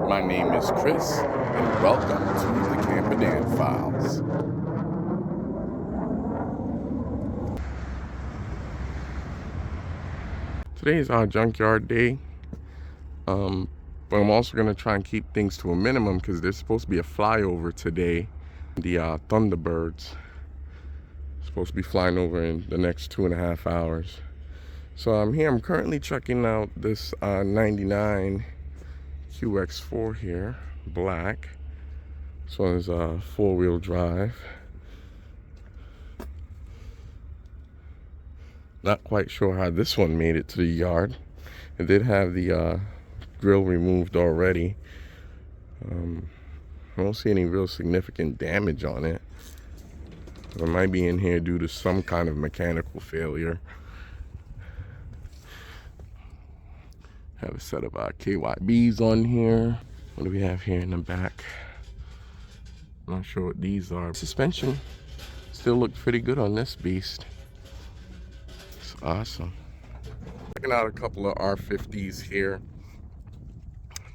My name is Chris, and welcome to the Camperdan Files. Today is our junkyard day, but I'm also going to try and keep things to a minimum because there's supposed to be a flyover today. The Thunderbirds supposed to be flying over in the next 2.5 hours. So I'm here. I'm currently checking out this 99 QX4 here, black. This one is a 4-wheel drive. Not quite sure how this one made it to the yard. It did have the grill removed already. I don't see any real significant damage on it. It might be in here due to some kind of mechanical failure. Have a set of KYBs on here. What do we have here in the back? Not sure what these are. Suspension still looks pretty good on this beast. It's awesome. Checking out a couple of R50s here.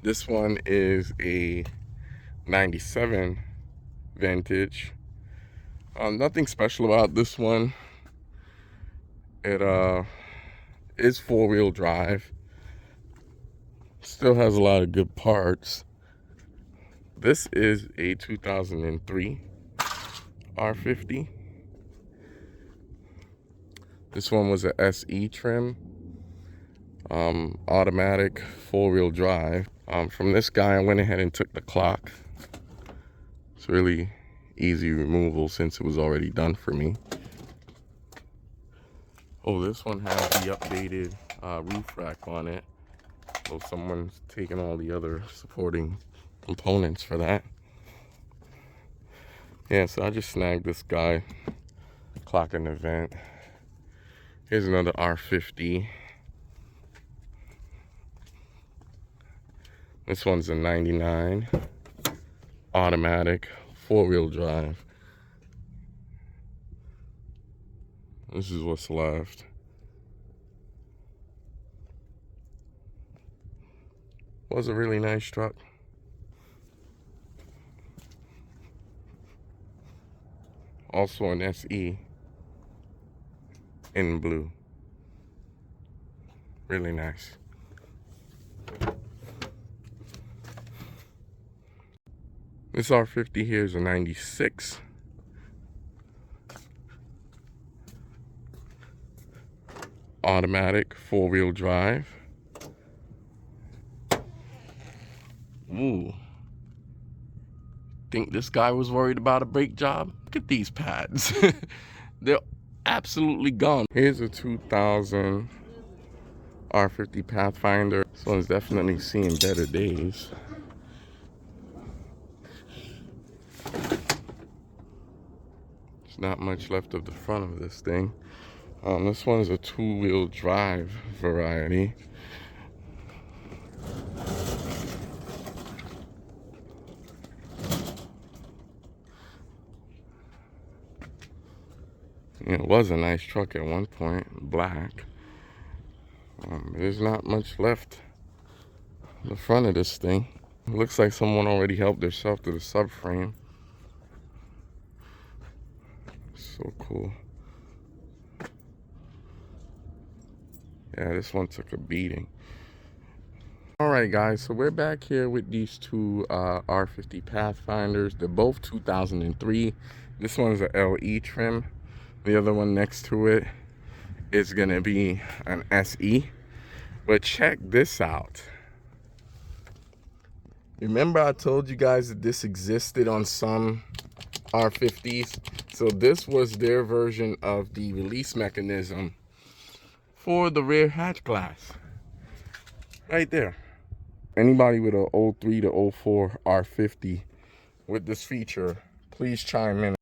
This one is a 97 vintage. Nothing special about this one. It is 4-wheel drive. Still has a lot of good parts. This is a 2003 R50. This one was a SE trim, automatic 4-wheel drive. From this guy, I went ahead and took the clock. It's really easy removal since it was already done for me. Oh, this one has the updated roof rack on it. So someone's taken all the other supporting components for that. Yeah, so I just snagged this guy, clock and event. Here's another R50. This one's a 99 automatic 4-wheel drive. This is what's left. Was a really nice truck. Also an SE in blue. Really nice. This R50 here is a 96. Automatic 4-wheel drive. Ooh. Think this guy was worried about a brake job? Look at these pads. They're absolutely gone. Here's a 2000 R50 Pathfinder. This one's definitely seeing better days. There's not much left of the front of this thing. This one's a 2-wheel drive variety. It was a nice truck at one point, black. There's not much left in the front of this thing. It looks like someone already helped themselves to the subframe. So cool. Yeah, this one took a beating. Alright guys, so we're back here with these two R50 Pathfinders. They're both 2003. This one's a LE trim. The other one next to it is gonna be an SE. But check this out. Remember I told you guys that this existed on some R50s? So this was their version of the release mechanism for the rear hatch glass. Right there. Anybody with a 03 to 04 R50 with this feature, please chime in.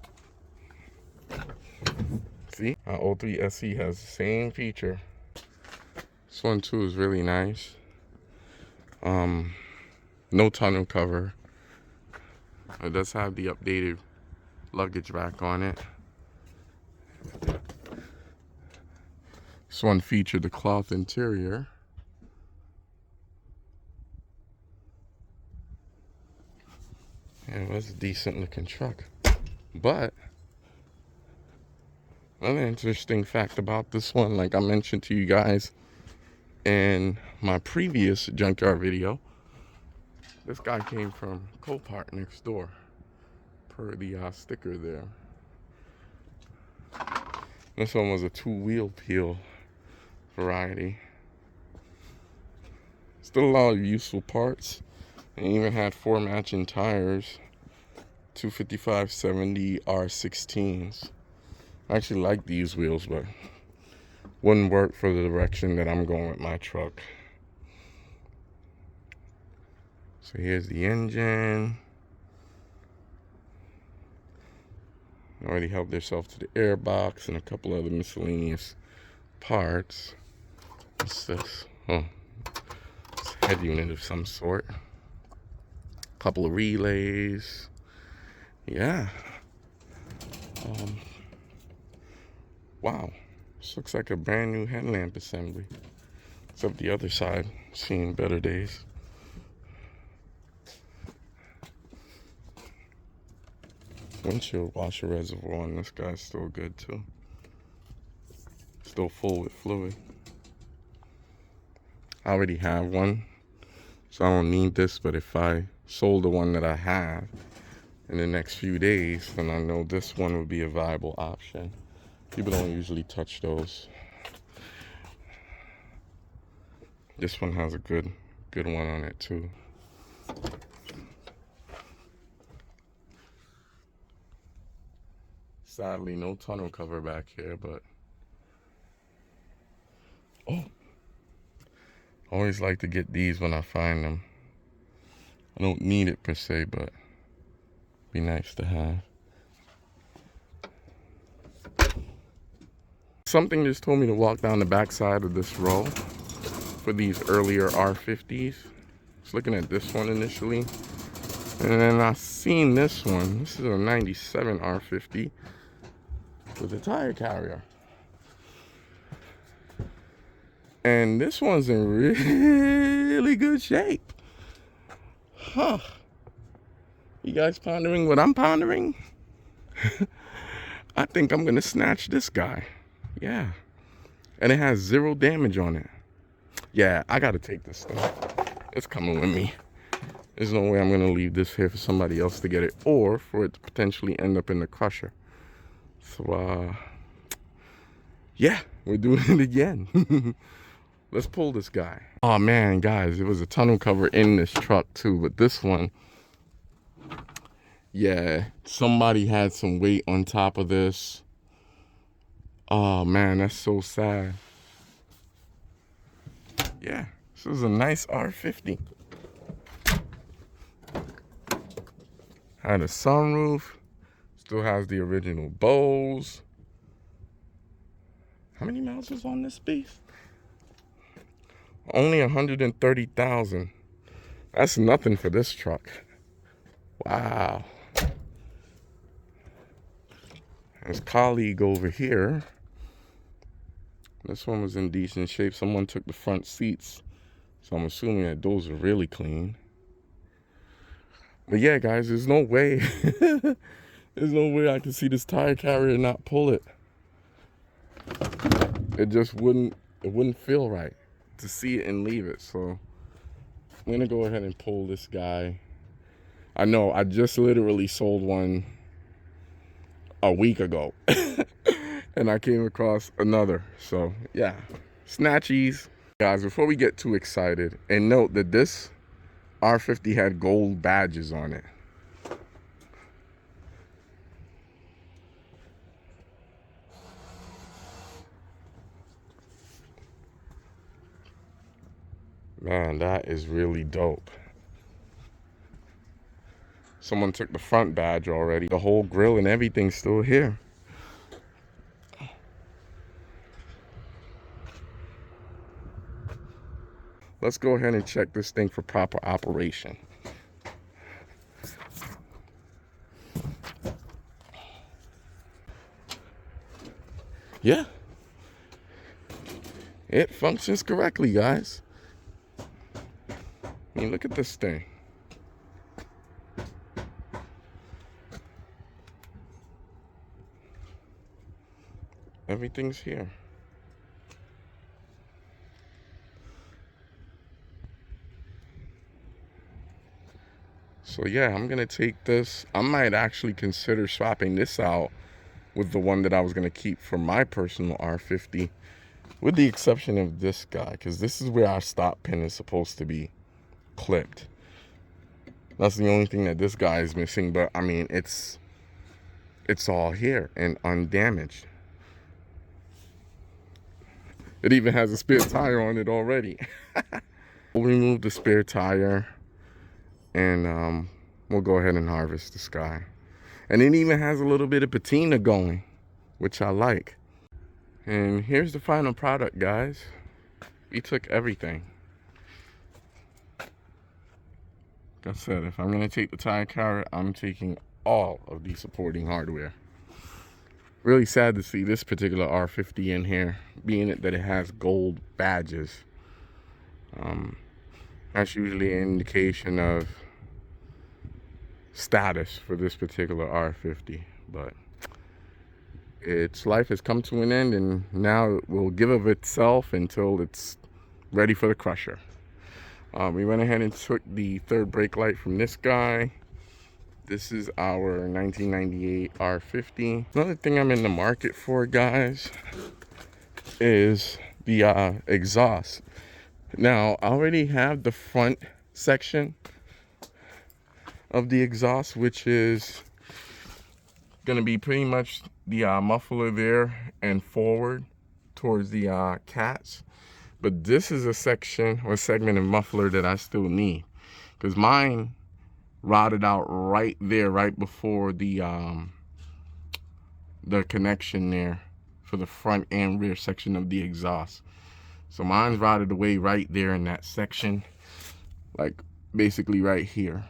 See, our 03 SE has the same feature. This one too is really nice. No tonneau cover. It does have the updated luggage rack on it. This one featured the cloth interior. It was a decent looking truck. But another interesting fact about this one, like I mentioned to you guys in my previous Junkyard video, this guy came from Copart next door, per the sticker there. This one was a 2-wheel peel variety. Still a lot of useful parts. And even had 4 matching tires, 255/70 R16s. I actually like these wheels, but wouldn't work for the direction that I'm going with my truck. So here's the engine. Already helped themselves to the air box and a couple other miscellaneous parts. What's this? Oh, it's a head unit of some sort. Couple of relays. Yeah. Wow. This looks like a brand new headlamp assembly. Except the other side, seen better days. Windshield washer reservoir on this guy's still good too. Still full with fluid. I already have one, so I don't need this, but if I sold the one that I have in the next few days, then I know this one would be a viable option. People don't usually touch those. This one has a good one on it too. Sadly, no tonneau cover back here, but oh, I always like to get these when I find them. I don't need it per se, but be nice to have. Something just told me to walk down the back side of this row for these earlier R50s. I was looking at this one initially, and then I seen this one. This is a 97 R50 with a tire carrier. And this one's in really good shape. Huh. You guys pondering what I'm pondering? I think I'm gonna snatch this guy. Yeah. And it has 0 damage on it. Yeah, I gotta take this thing. It's coming with me. There's no way I'm gonna leave this here for somebody else to get it, or for it to potentially end up in the crusher. So, yeah, we're doing it again. Let's pull this guy. Oh man, guys, there was a tonneau cover in this truck too, but this one, yeah, somebody had some weight on top of this. Oh man, that's so sad. Yeah, this is a nice R50. Had a sunroof. Still has the original Bose. How many miles was on this beast? Only 130,000. That's nothing for this truck. Wow. His colleague over here. This one was in decent shape. Someone took the front seats, so I'm assuming that those are really clean. But yeah, guys, there's no way. There's no way I can see this tire carrier and not pull it. It just wouldn't feel right to see it and leave it. So I'm gonna go ahead and pull this guy. I know I just literally sold one a week ago. And I came across another. So yeah, snatchies. Guys, before we get too excited, and note that this R50 had gold badges on it. Man, that is really dope. Someone took the front badge already. The whole grill and everything's still here. Let's go ahead and check this thing for proper operation. Yeah. It functions correctly, guys. I mean, look at this thing. everything's here. So yeah, I'm gonna take this. I might actually consider swapping this out with the one that I was gonna keep for my personal R50, with the exception of this guy, because this is where our stop pin is supposed to be clipped. That's the only thing that this guy is missing, but I mean, it's all here and undamaged. It even has a spare tire on it already. We'll remove the spare tire and we'll go ahead and harvest this guy. And it even has a little bit of patina going, which I like. And here's the final product, guys. We took everything. Like I said, if I'm gonna take the tire carrier, I'm taking all of the supporting hardware. Really sad to see this particular R50 in here, being that it has gold badges. That's usually an indication of status for this particular R50, but its life has come to an end, and now it will give of itself until it's ready for the crusher. We went ahead and took the third brake light from this guy. This is our 1998 R50. Another thing I'm in the market for, guys, is the exhaust. Now, I already have the front section of the exhaust, which is gonna be pretty much the muffler there and forward towards the cats. But this is a section or segment of muffler that I still need, because mine rotted out right there, right before the connection there for the front and rear section of the exhaust. So mine's rotted away right there in that section, like basically right here.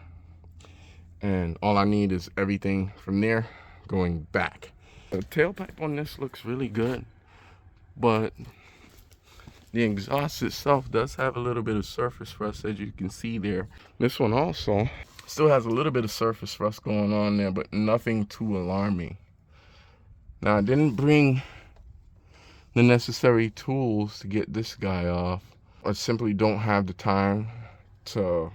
And all I need is everything from there going back. The tailpipe on this looks really good, but the exhaust itself does have a little bit of surface rust, as you can see there. This one also still has a little bit of surface rust going on there, but nothing too alarming. Now, I didn't bring the necessary tools to get this guy off. I simply don't have the time to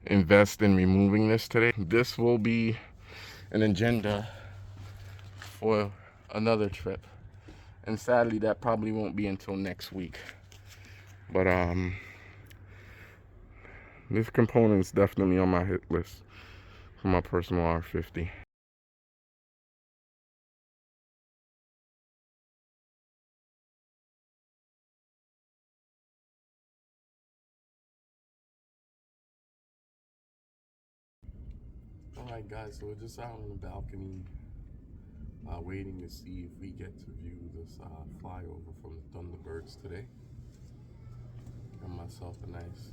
invest in removing this today. This will be an agenda for another trip, and sadly that probably won't be until next week. But this component is definitely on my hit list for my personal R50. Alright guys, so we're just out on the balcony waiting to see if we get to view this flyover from the Thunderbirds today. Got myself a nice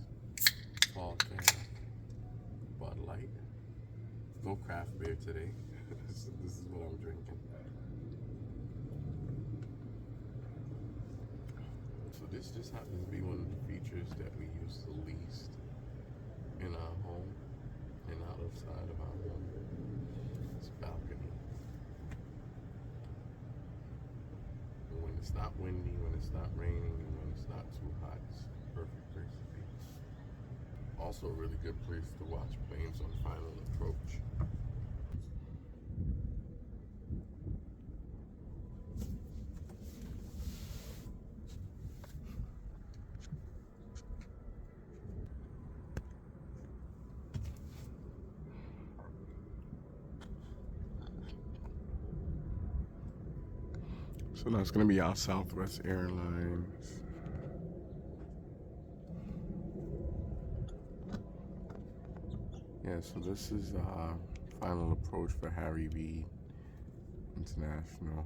tall can of Bud Light. No craft beer today. So this is what I'm drinking. So this just happens to be one of the features that we use the least in our home and outside of our home. This balcony. And when it's not windy, when it's not raining, and when it's not too hot, it's a perfect place to be. Also a really good place to watch planes on final approach. So that's going to be our Southwest Airlines. Yeah, so this is final approach for Harry Reid International.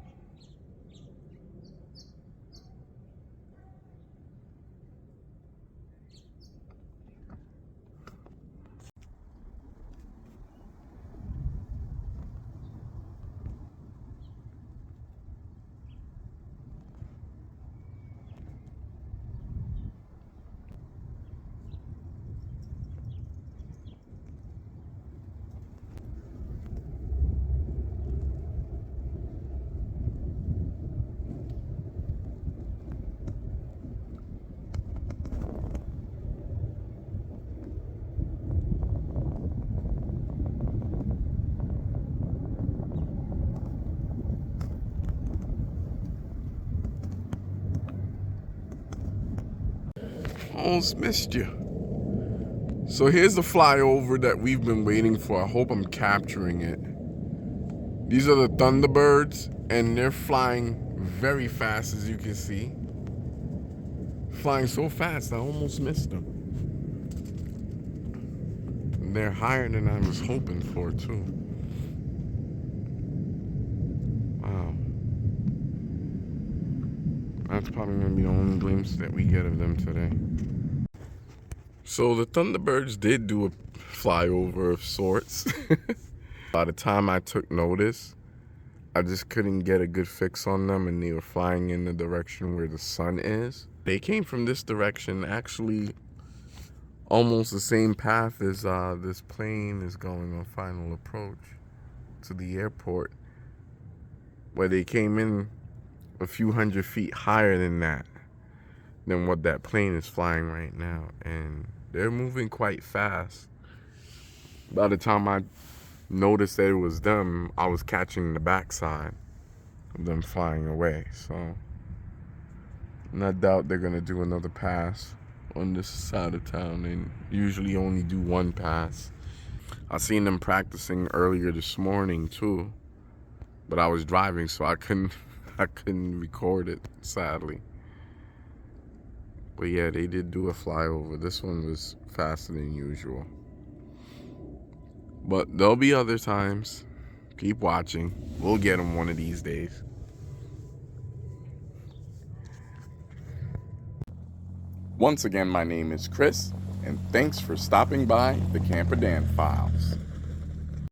almost missed you. So here's the flyover that we've been waiting for. I hope I'm capturing it. These are the Thunderbirds, and they're flying very fast, as you can see. Flying so fast, I almost missed them. And they're higher than I was hoping for, too. Wow. That's probably going to be the only glimpse that we get of them today. So the Thunderbirds did do a flyover of sorts. By the time I took notice, I just couldn't get a good fix on them, and they were flying in the direction where the sun is. They came from this direction, actually almost the same path as this plane is going on final approach to the airport, where they came in a few hundred feet higher than what that plane is flying right now, and they're moving quite fast. By the time I noticed that it was them, I was catching the backside of them flying away. So no doubt they're gonna do another pass on this side of town. They usually only do one pass. I seen them practicing earlier this morning too, but I was driving, so I couldn't record it, sadly. But yeah, they did do a flyover. This one was faster than usual. But there'll be other times. Keep watching. We'll get them one of these days. Once again, my name is Chris, and thanks for stopping by the Camper Dan Files.